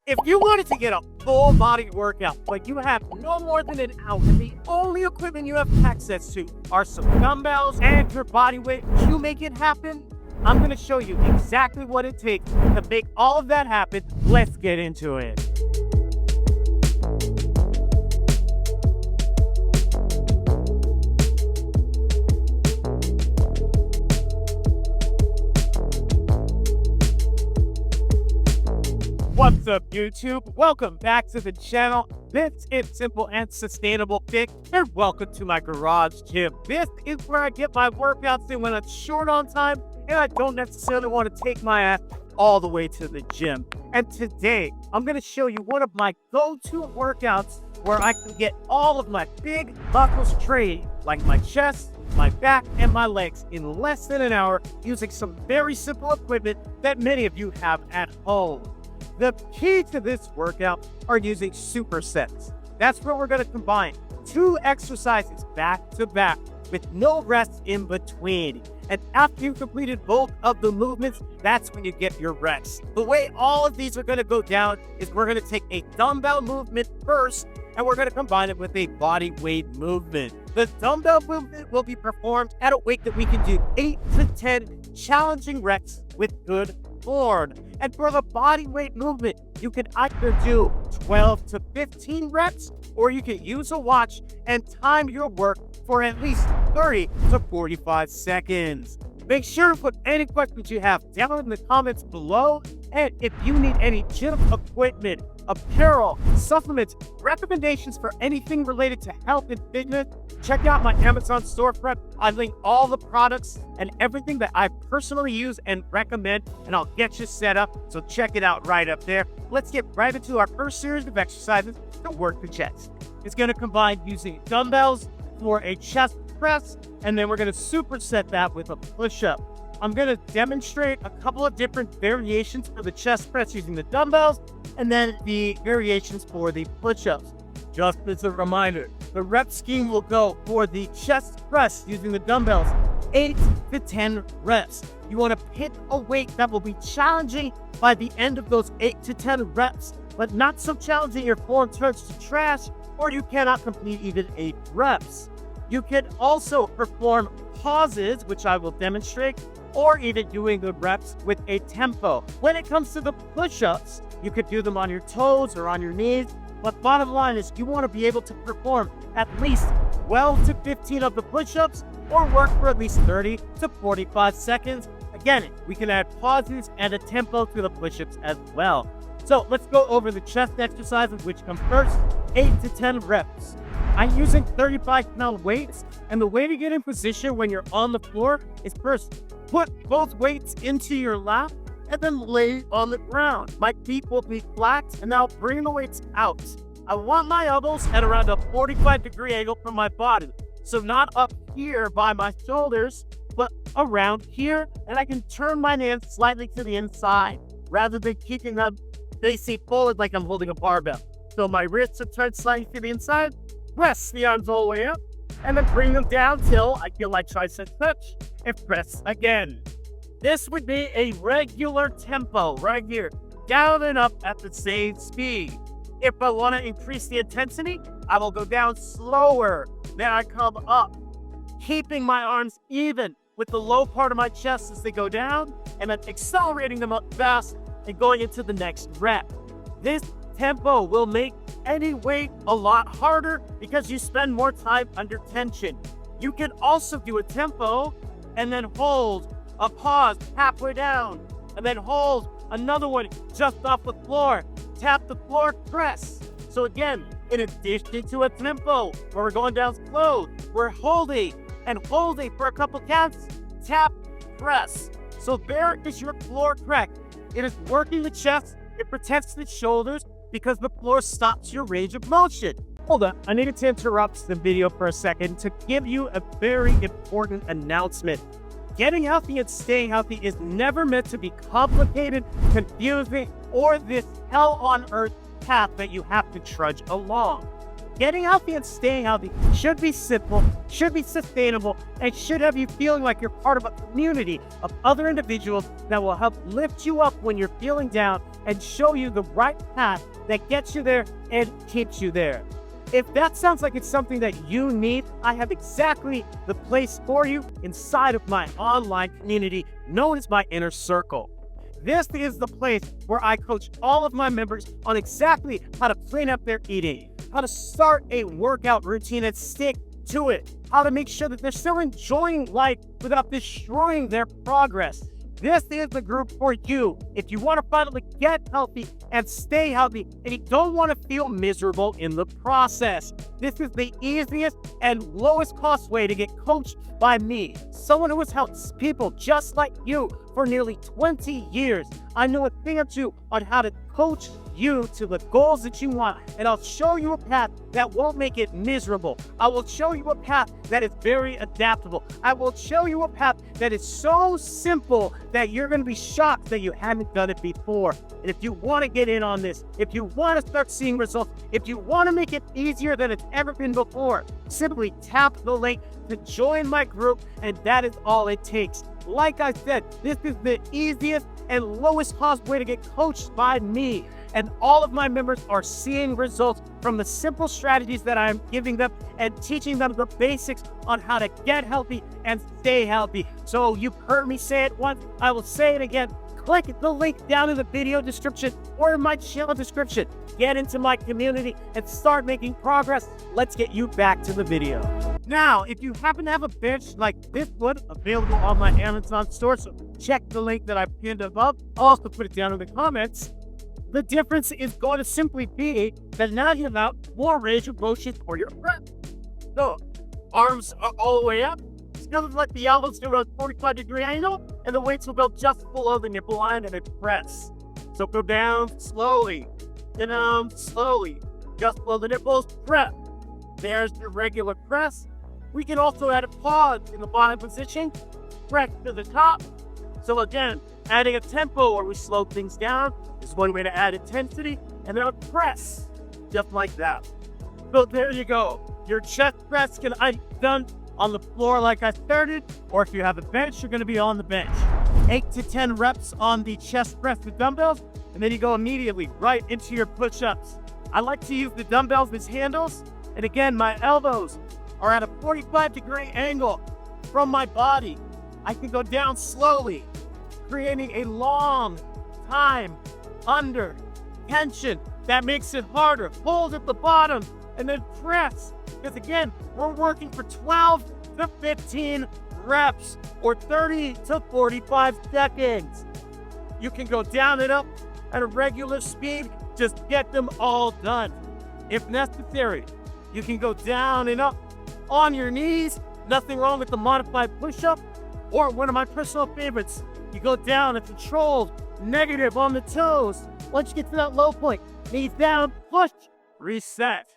If you wanted to get a full body workout, but you have no more than an hour, and the only equipment you have access to are some dumbbells and your body weight, you make it happen, I'm going to show you exactly what it takes to make all of that happen. Let's get into it. What's up, YouTube? Welcome back to the channel. This is Simple and Sustainable Fit, and welcome to my garage gym. This is where I get my workouts in when I'm short on time and I don't necessarily want to take my ass all the way to the gym. And today, I'm going to show you one of my go-to workouts where I can get all of my big muscles trained, like my chest, my back, and my legs in less than an hour using some very simple equipment that many of you have at home. The key to this workout are using supersets. That's where we're going to combine 2 exercises back to back with no rest in between. And after you've completed both of the movements, that's when you get your rest. The way all of these are going to go down is we're going to take a dumbbell movement first, and we're going to combine it with a body weight movement. The dumbbell movement will be performed at a weight that we can do 8 to 10 challenging reps with good form. And for the body weight movement, you can either do 12 to 15 reps, or you can use a watch and time your work for at least 30 to 45 seconds. Make sure to put any questions you have down in the comments below. And if you need any gym equipment, apparel, supplements, recommendations for anything related to health and fitness, check out my Amazon storefront. I link all the products and everything that I personally use and recommend, and I'll get you set up. So check it out right up there. Let's get right into our first series of exercises to work the chest. It's going to combine using dumbbells for a chest press, and then we're going to superset that with a push-up. I'm going to demonstrate a couple of different variations for the chest press using the dumbbells, and then the variations for the push-ups. Just as a reminder, the rep scheme will go for the chest press using the dumbbells, 8 to 10 reps. You want to pick a weight that will be challenging by the end of those 8 to 10 reps, but not so challenging your form turns to trash, or you cannot complete even 8 reps. You can also perform pauses, which I will demonstrate, or even doing the reps with a tempo. When it comes to the push-ups, you could do them on your toes or on your knees, but bottom line is you want to be able to perform at least 12 to 15 of the push-ups or work for at least 30 to 45 seconds. Again, we can add pauses and a tempo to the push-ups as well. So let's go over the chest exercises, which come first, 8 to 10 reps. I'm using 35-pound weights, and the way to get in position when you're on the floor is first, put both weights into your lap and then lay on the ground. My feet will be flat, and now bring the weights out. I want my elbows at around a 45-degree angle from my body. So not up here by my shoulders, but around here, and I can turn my hands slightly to the inside rather than keeping them facing forward like I'm holding a barbell. So my wrists are turned slightly to the inside, press the arms all the way up, and then bring them down till I feel like triceps touch, and press again. This would be a regular tempo right here, down and up at the same speed. If I want to increase the intensity, I will go down slower. Then I come up, keeping my arms even with the low part of my chest as they go down, and then accelerating them up fast and going into the next rep. This tempo will make any weight a lot harder because you spend more time under tension. You can also do a tempo and then hold a pause halfway down, and then hold another one just off the floor. Tap the floor, press. So again, in addition to a tempo where we're going down slow, we're holding and holding for a couple counts. Tap, press. So there is your floor crack. It is working the chest. It protects the shoulders because the floor stops your range of motion. Hold on, I needed to interrupt the video for a second to give you a very important announcement. Getting healthy and staying healthy is never meant to be complicated, confusing, or this hell on earth path that you have to trudge along. Getting healthy and staying healthy should be simple, should be sustainable, and should have you feeling like you're part of a community of other individuals that will help lift you up when you're feeling down and show you the right path that gets you there and keeps you there. If that sounds like it's something that you need, I have exactly the place for you inside of my online community known as my Inner Circle. This is the place where I coach all of my members on exactly how to clean up their eating, how to start a workout routine and stick to it, how to make sure that they're still enjoying life without destroying their progress. This is the group for you if you want to finally get healthy and stay healthy and you don't want to feel miserable in the process. This is the easiest and lowest cost way to get coached by me, someone who has helped people just like you for nearly 20 years. I know a thing or two on how to coach you to the goals that you want, and I'll show you a path that won't make it miserable. I will show you a path that is very adaptable. I will show you a path that is so simple that you're going to be shocked that you haven't done it before. And if you want to get in on this, if you want to start seeing results, if you want to make it easier than it's ever been before, simply tap the link to join my group, and that is all it takes. Like I said, this is the easiest and lowest cost way to get coached by me. And all of my members are seeing results from the simple strategies that I'm giving them and teaching them the basics on how to get healthy and stay healthy. So you've heard me say it once, I will say it again. Click the link down in the video description or in my channel description. Get into my community and start making progress. Let's get you back to the video. Now, if you happen to have a bench like this one available on my Amazon store, so check the link that I pinned above. I'll also put it down in the comments. The difference is going to simply be that now you have more range of motion for your prep. So, arms are all the way up. It's going to let the elbows do a 45-degree angle, and the weights will go just below the nipple line and it press. So go down slowly, down slowly, just below the nipples, press. There's your regular press. We can also add a pause in the bottom position, press to the top. So again, adding a tempo where we slow things down is one way to add intensity, and then a press, just like that. So there you go. Your chest press can either be done on the floor like I started, or if you have a bench, you're going to be on the bench. 8 to 10 reps on the chest press with dumbbells, and then you go immediately right into your push-ups. I like to use the dumbbells as handles, and again, my elbows are at a 45-degree angle from my body. I can go down slowly, creating a long time under tension. That makes it harder. Hold at the bottom and then press. Because again, we're working for 12 to 15 reps or 30 to 45 seconds. You can go down and up at a regular speed. Just get them all done. If necessary, you can go down and up on your knees. Nothing wrong with the modified push-up. Or one of my personal favorites, you go down and controlled negative on the toes. Once you get to that low point, knees down, push, reset.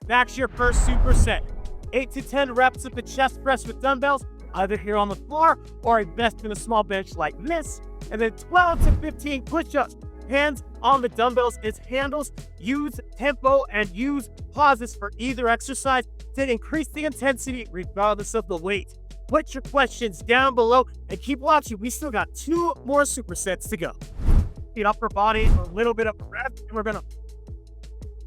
Back to your first superset. 8 to 10 reps of the chest press with dumbbells, either here on the floor or invest in a small bench like this. And then 12 to 15 push-ups. Hands on the dumbbells as handles. Use tempo and use pauses for either exercise to increase the intensity regardless of the weight. Put your questions down below and keep watching. We still got 2 more supersets to go. The upper body, a little bit of rest, and we're gonna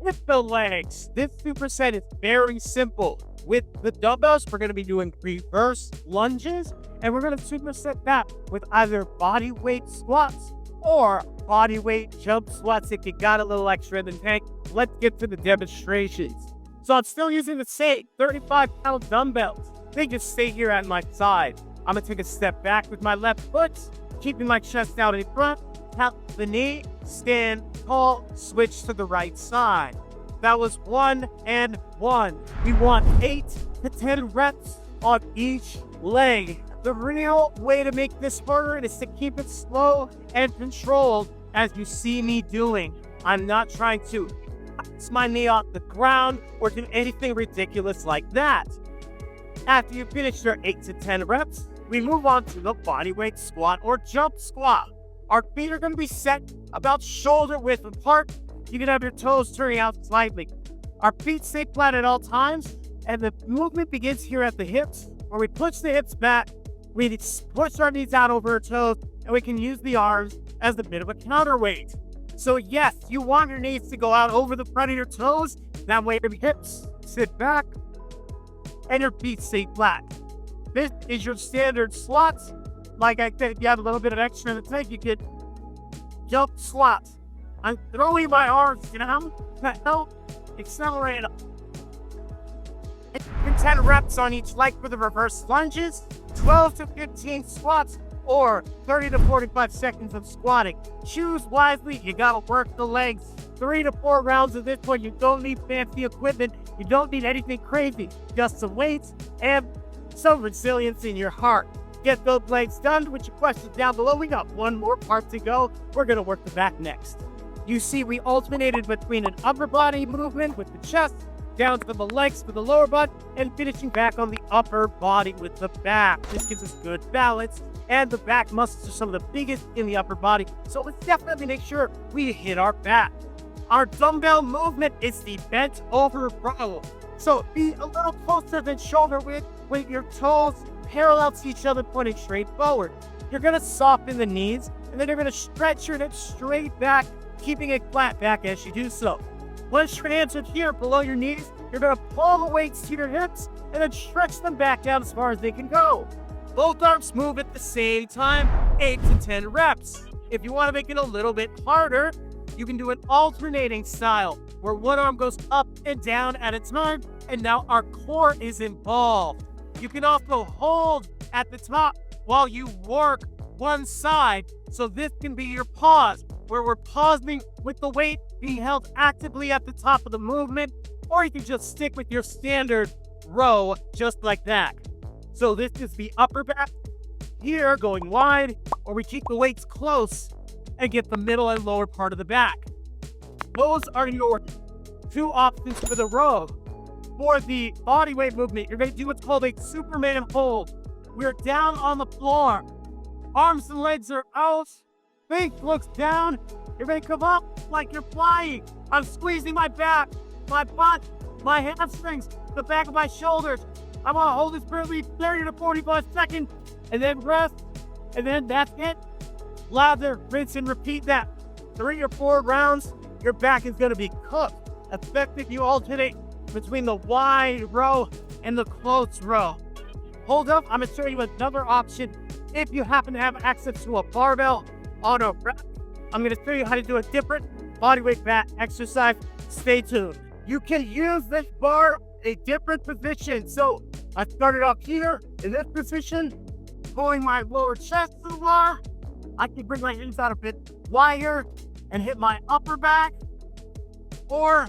lift the legs. This superset is very simple. With the dumbbells, we're gonna be doing reverse lunges, and we're gonna superset that with either body weight squats or body weight jump squats if you got a little extra in the tank. Let's get to the demonstrations. So I'm still using the same 35-pound dumbbells. They just stay here at my side. I'm gonna take a step back with my left foot, keeping my chest out in front, tap the knee, stand tall, switch to the right side. That was 1 and 1. We want 8 to 10 reps on each leg. The real way to make this harder is to keep it slow and controlled as you see me doing. I'm not trying to bounce my knee off the ground or do anything ridiculous like that. After you finish your 8 to 10 reps, we move on to the bodyweight squat or jump squat. Our feet are going to be set about shoulder width apart. You can have your toes turning out slightly. Our feet stay flat at all times, and the movement begins here at the hips, where we push the hips back, we push our knees out over our toes, and we can use the arms as a bit of a counterweight. So yes, you want your knees to go out over the front of your toes, that way your hips sit back, and your feet stay flat. This is your standard squats. Like I said, if you have a little bit of extra in the tank, you could jump squats. I'm throwing my arms down to help accelerate up. 10 reps on each leg for the reverse lunges, 12 to 15 squats, or 30 to 45 seconds of squatting. Choose wisely, you gotta work the legs. 3 to 4 rounds of this one. You don't need fancy equipment, you don't need anything crazy, just some weights and some resilience in your heart. Get those legs done. With your questions down below. We got one more part to go. We're gonna work the back next. You see, we alternated between an upper body movement with the chest, down to the legs for the lower body, and finishing back on the upper body with the back. This gives us good balance, and the back muscles are some of the biggest in the upper body, so let's definitely make sure we hit our back. Our dumbbell movement is the bent over row. So be a little closer than shoulder width with your toes parallel to each other, pointing straight forward. You're gonna soften the knees, and then you're gonna stretch your hips straight back, keeping a flat back as you do so. Once your hands are here below your knees, you're gonna pull the weights to your hips and then stretch them back down as far as they can go. Both arms move at the same time, 8 to 10 reps. If you wanna make it a little bit harder, you can do an alternating style where one arm goes up and down at a time, and now our core is involved. You can also hold at the top while you work one side, so this can be your pause, where we're pausing with the weight being held actively at the top of the movement, or you can just stick with your standard row just like that. So this is the upper back here going wide, or we keep the weights close and get the middle and lower part of the back. Those are your two options for the row. For the bodyweight movement, you're going to do what's called a Superman hold. We're down on the floor. Arms and legs are out. Face looks down. You're going to come up like you're flying. I'm squeezing my back, my butt, my hamstrings, the back of my shoulders. I'm going to hold this for at least 30 to 45 seconds, and then rest, and then that's it. Lather, rinse, and repeat that. 3 or 4 rounds, your back is going to be cooked. Especially if you alternate between the wide row and the close row. Hold up, I'm going to show you another option. If you happen to have access to a barbell on a rack, I'm going to show you how to do a different bodyweight back exercise. Stay tuned. You can use this bar in a different position. So I started off here in this position, pulling my lower chest to the bar. I can bring my hands out a bit wider and hit my upper back, or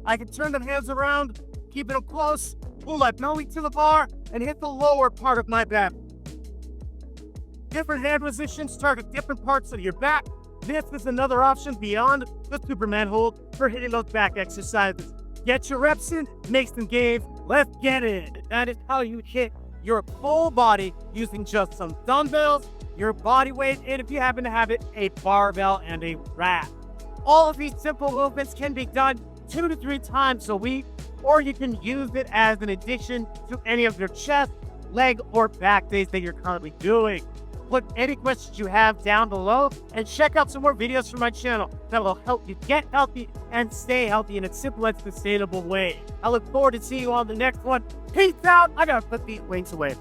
I can turn the hands around, keeping them close, pull my belly to the bar, and hit the lower part of my back. Different hand positions target different parts of your back. This is another option beyond the Superman hold for hitting those back exercises. Get your reps in, make some gains, let's get it. That is how you hit your full body using just some dumbbells, your body weight, and if you happen to have it, a barbell and a rack. All of these simple movements can be done 2 to 3 times a week, or you can use it as an addition to any of your chest, leg, or back days that you're currently doing. Put any questions you have down below, and check out some more videos from my channel that will help you get healthy and stay healthy in a simple and sustainable way. I look forward to seeing you on the next one. Peace out. I gotta put these weights away.